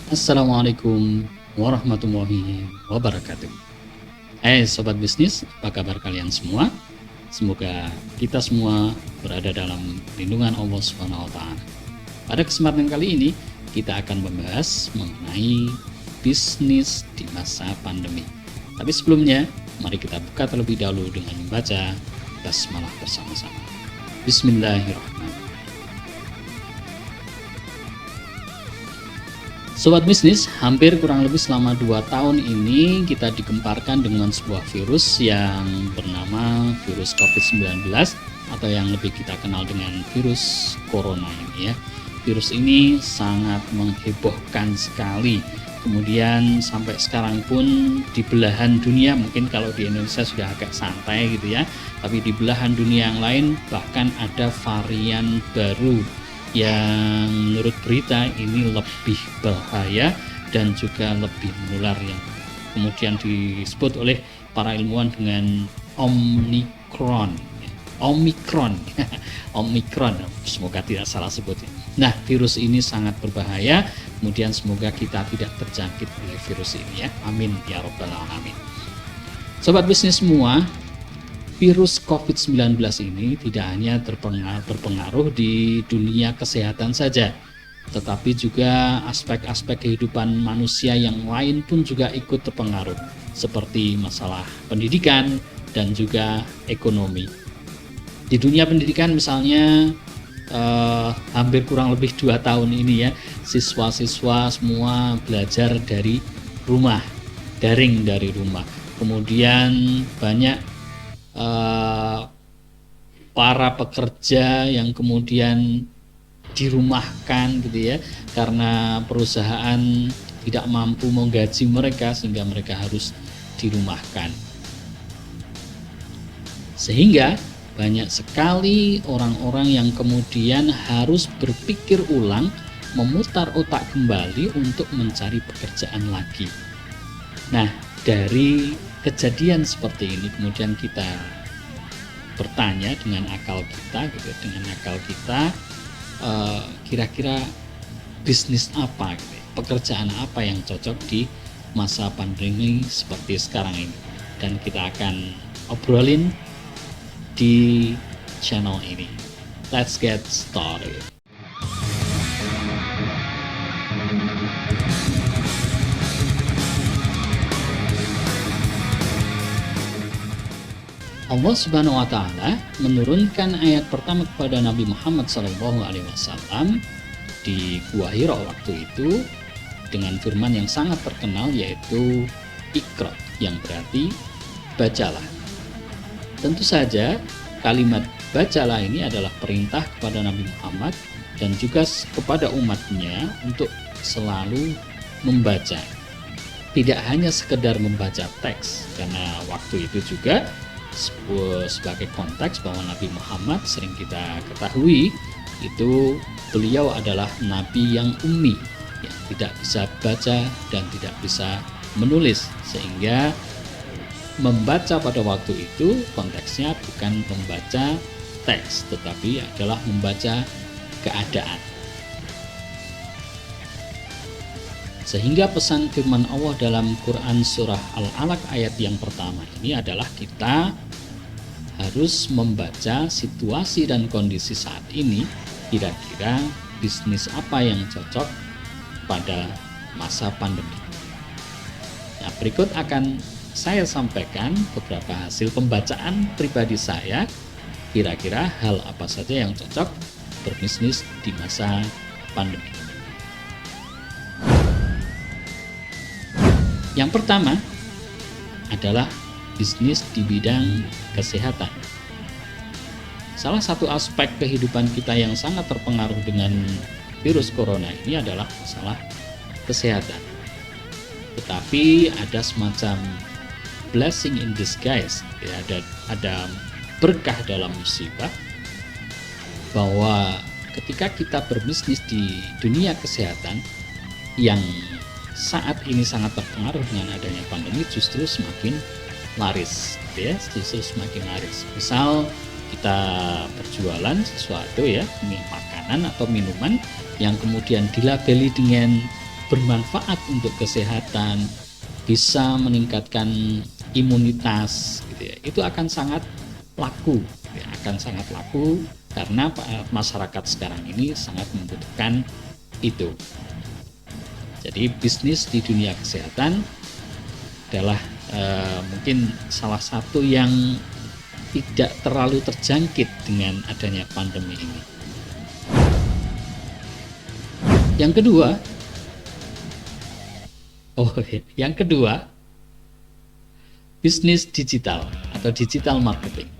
Assalamualaikum warahmatullahi wabarakatuh. Sobat bisnis, apa kabar kalian semua? Semoga kita semua berada dalam lindungan Allah Subhanahu wa taala. Pada kesempatan kali ini kita akan membahas mengenai bisnis di masa pandemi. Tapi sebelumnya, mari kita buka terlebih dahulu dengan membaca basmalah bersama-sama. Bismillahirrahmanirrahim. Sobat bisnis, hampir kurang lebih selama 2 tahun ini kita digemparkan dengan sebuah virus yang bernama virus COVID-19 atau yang lebih kita kenal dengan virus corona ini ya. Virus ini sangat menghebohkan sekali. Kemudian sampai sekarang pun di belahan dunia, mungkin kalau di Indonesia sudah agak santai gitu ya, tapi di belahan dunia yang lain bahkan ada varian baru yang menurut berita ini lebih bahaya dan juga lebih menular, yang kemudian disebut oleh para ilmuwan dengan Omicron. Omicron, semoga tidak salah sebutnya. Nah, virus ini sangat berbahaya, kemudian semoga kita tidak terjangkit oleh virus ini ya. Amin ya robbal alamin. Sobat bisnis semua, virus COVID-19 ini tidak hanya berpengaruh di dunia kesehatan saja, tetapi juga aspek-aspek kehidupan manusia yang lain pun juga ikut terpengaruh, seperti masalah pendidikan dan juga ekonomi. Di dunia pendidikan misalnya, hampir kurang lebih 2 tahun ini ya, siswa-siswa semua belajar dari rumah, daring dari rumah. Kemudian banyak para pekerja yang kemudian dirumahkan gitu ya, karena perusahaan tidak mampu menggaji mereka sehingga mereka harus dirumahkan. Sehingga banyak sekali orang-orang yang kemudian harus berpikir ulang, memutar otak kembali untuk mencari pekerjaan lagi. Nah, dari kejadian seperti ini kemudian kita bertanya dengan akal kita gitu, kira-kira bisnis apa gitu, pekerjaan apa yang cocok di masa pandemi seperti sekarang ini, dan kita akan obrolin di channel ini. Let's get started. Allah Subhanahu wa taala menurunkan ayat pertama kepada Nabi Muhammad SAW di Gua Hira waktu itu dengan firman yang sangat terkenal, yaitu Iqra, yang berarti bacalah. Tentu saja kalimat bacalah ini adalah perintah kepada Nabi Muhammad dan juga kepada umatnya untuk selalu membaca. Tidak hanya sekedar membaca teks, karena waktu itu juga sebagai konteks bahwa Nabi Muhammad sering kita ketahui itu beliau adalah nabi yang ummi, yang tidak bisa baca dan tidak bisa menulis, sehingga membaca pada waktu itu konteksnya bukan membaca teks tetapi adalah membaca keadaan. Sehingga pesan firman Allah dalam Quran surah Al-Alaq ayat yang pertama ini adalah kita harus membaca situasi dan kondisi saat ini, kira-kira bisnis apa yang cocok pada masa pandemi. Nah, berikut akan saya sampaikan beberapa hasil pembacaan pribadi saya, kira-kira hal apa saja yang cocok berbisnis di masa pandemi. Yang pertama adalah bisnis di bidang kesehatan. Salah satu aspek kehidupan kita yang sangat terpengaruh dengan virus corona ini adalah masalah kesehatan. Tetapi ada semacam blessing in disguise, ya, ada berkah dalam musibah, bahwa ketika kita berbisnis di dunia kesehatan yang saat ini sangat terpengaruh dengan adanya pandemi, justru semakin laris, ya, justru semakin laris. Misal kita berjualan sesuatu ya, makanan atau minuman yang kemudian dilabeli dengan bermanfaat untuk kesehatan, bisa meningkatkan imunitas gitu ya, itu akan sangat laku ya, akan sangat laku karena masyarakat sekarang ini sangat membutuhkan itu. Jadi bisnis di dunia kesehatan adalah mungkin salah satu yang tidak terlalu terjangkit dengan adanya pandemi ini. Yang kedua, bisnis digital atau digital marketing.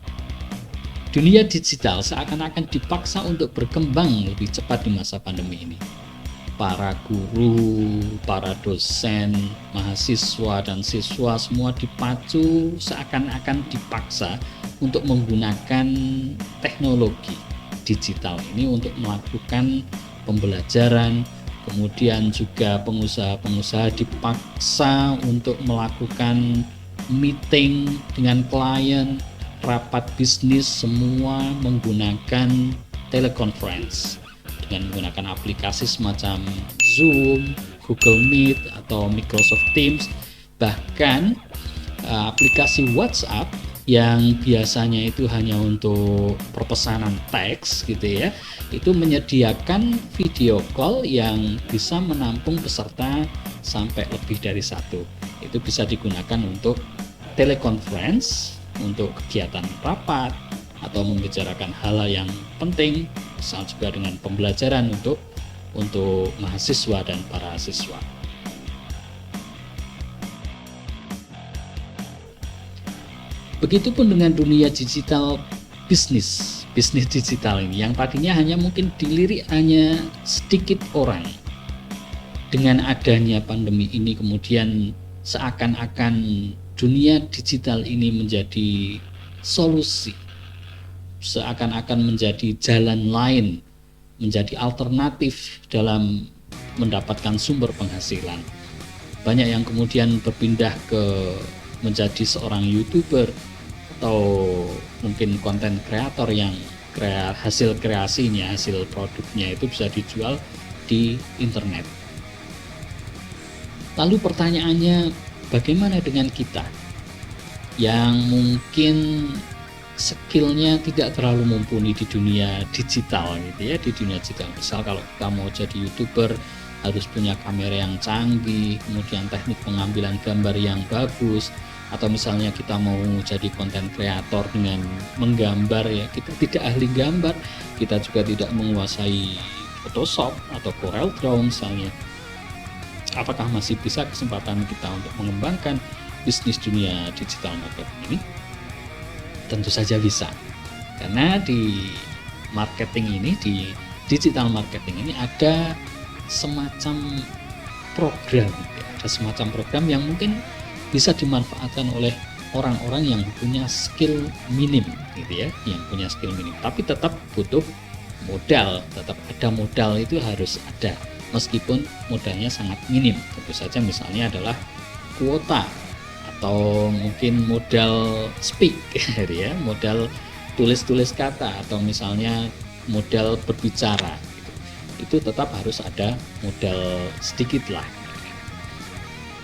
Dunia digital seakan-akan dipaksa untuk berkembang lebih cepat di masa pandemi ini. Para guru, para dosen, mahasiswa dan siswa semua dipacu seakan-akan dipaksa untuk menggunakan teknologi digital ini untuk melakukan pembelajaran. Kemudian juga pengusaha-pengusaha dipaksa untuk melakukan meeting dengan klien, rapat bisnis, semua menggunakan teleconference dengan menggunakan aplikasi semacam Zoom, Google Meet, atau Microsoft Teams. Bahkan aplikasi WhatsApp yang biasanya itu hanya untuk perpesanan teks gitu ya, itu menyediakan video call yang bisa menampung peserta sampai lebih dari satu. Itu bisa digunakan untuk teleconference, untuk kegiatan rapat atau membicarakan hal yang penting, misal juga dengan pembelajaran untuk mahasiswa dan para siswa. Begitupun dengan dunia digital bisnis digital ini yang tadinya hanya mungkin dilirik hanya sedikit orang. Dengan adanya pandemi ini kemudian seakan-akan dunia digital ini menjadi solusi, seakan-akan menjadi jalan lain, menjadi alternatif dalam mendapatkan sumber penghasilan. Banyak yang kemudian berpindah ke menjadi seorang YouTuber atau mungkin konten kreator yang hasil kreasinya, hasil produknya itu bisa dijual di internet. Lalu pertanyaannya, bagaimana dengan kita yang mungkin skillnya tidak terlalu mumpuni di dunia digital gitu ya, di dunia digital. Misal kalau kita mau jadi YouTuber harus punya kamera yang canggih, kemudian teknik pengambilan gambar yang bagus, atau misalnya kita mau jadi konten kreator dengan menggambar ya, kita tidak ahli gambar, kita juga tidak menguasai Photoshop atau Corel Draw misalnya. Apakah masih bisa kesempatan kita untuk mengembangkan bisnis dunia digital marketing ini? Tentu saja bisa, karena di marketing ini, di digital marketing ini ada semacam program, ada semacam program yang mungkin bisa dimanfaatkan oleh orang-orang yang punya skill minim gitu ya, yang punya skill minim, tapi tetap butuh modal, tetap ada modal, itu harus ada meskipun modalnya sangat minim. Tentu saja misalnya adalah kuota atau mungkin modal speak gitu ya, modal tulis kata, atau misalnya modal berbicara gitu. Itu tetap harus ada modal sedikit lah.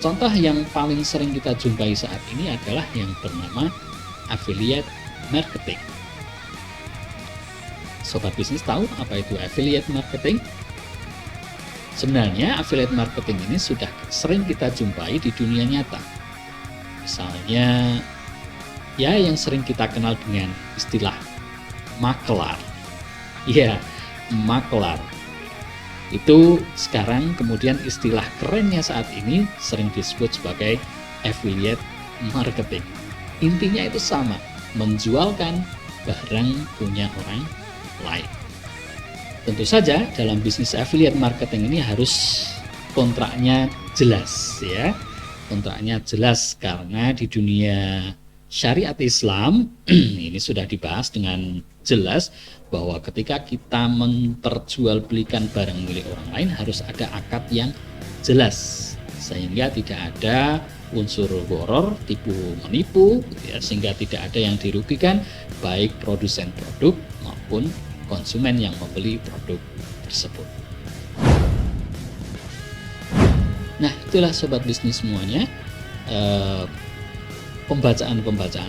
Contoh yang paling sering kita jumpai saat ini adalah yang bernama affiliate marketing. Sobat bisnis tahu apa itu affiliate marketing? Sebenarnya affiliate marketing ini sudah sering kita jumpai di dunia nyata. Misalnya ya yang sering kita kenal dengan istilah makelar. Ya, makelar. Itu sekarang kemudian istilah kerennya saat ini sering disebut sebagai affiliate marketing. Intinya itu sama, menjualkan barang punya orang lain. Tentu saja dalam bisnis affiliate marketing ini harus kontraknya jelas ya. Kontraknya jelas karena di dunia syariat Islam ini sudah dibahas dengan jelas bahwa ketika kita memperjualbelikan barang milik orang lain harus ada akad yang jelas sehingga tidak ada unsur gharar, tipu menipu gitu ya, sehingga tidak ada yang dirugikan baik produsen produk maupun konsumen yang membeli produk tersebut. Nah, itulah sobat bisnis semuanya, eh, pembacaan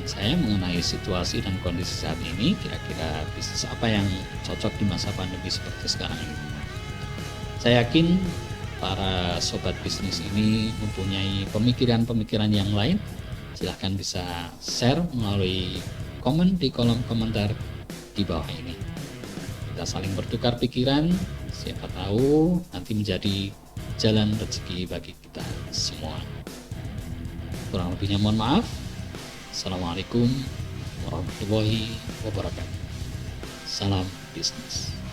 saya mengenai situasi dan kondisi saat ini. Kira-kira bisnis apa yang cocok di masa pandemi seperti sekarang ini. Saya yakin para sobat bisnis ini mempunyai pemikiran-pemikiran yang lain. Silahkan bisa share melalui komen di kolom komentar di bawah ini. Kita saling bertukar pikiran, siapa tahu nanti menjadi jalan rezeki bagi kita semua. Kurang lebihnya mohon maaf. Assalamualaikum warahmatullahi wabarakatuh. Salam bisnis.